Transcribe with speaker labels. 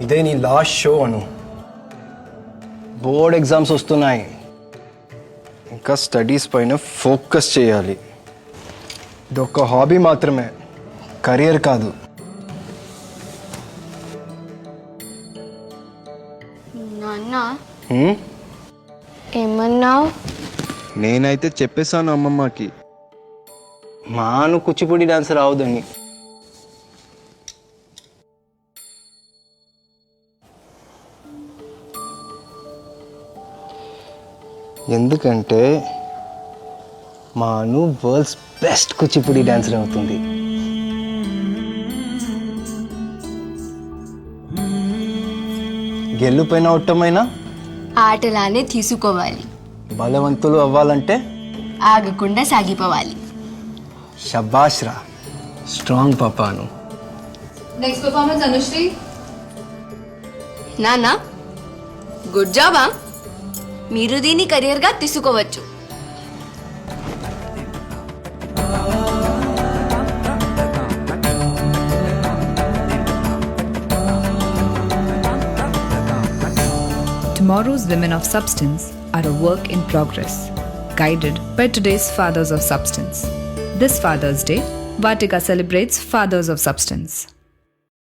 Speaker 1: ఇదే నీ last show అను. Board exams వస్తున్నాయి, ఇంకా స్టడీస్ పైన ఫోకస్ చేయాలి. ఇదొక హాబీ మాత్రమే, కెరియర్ కాదు.
Speaker 2: నాన్న ఏమన్నావు?
Speaker 1: నేనైతే చెప్పేశాను అమ్మమ్మకి, మాను కూచిపూడి డాన్స్ రావద్దని. ఎందుకంటే మాను వరల్డ్స్ బెస్ట్ కూచిపూడి డాన్సర్ అవుతుంది. గెలుపైన ఒట్టమైనా
Speaker 2: ఆటలానే తీసుకోవాలి,
Speaker 1: బలవంతులు అవ్వాలంటే
Speaker 2: ఆగకుండా సాగిపోవాలి.
Speaker 1: షబాష్ రా, స్ట్రాంగ్ పాపాను.
Speaker 3: Next performance Anushri.
Speaker 2: నాన్న గుడ్ జాబా, మీరు దీన్ని కెరియర్గా తీసుకోవచ్చు.
Speaker 4: Tomorrow's women of substance are a work in progress, guided by today's fathers of substance. This Father's Day, Vatika celebrates fathers of substance.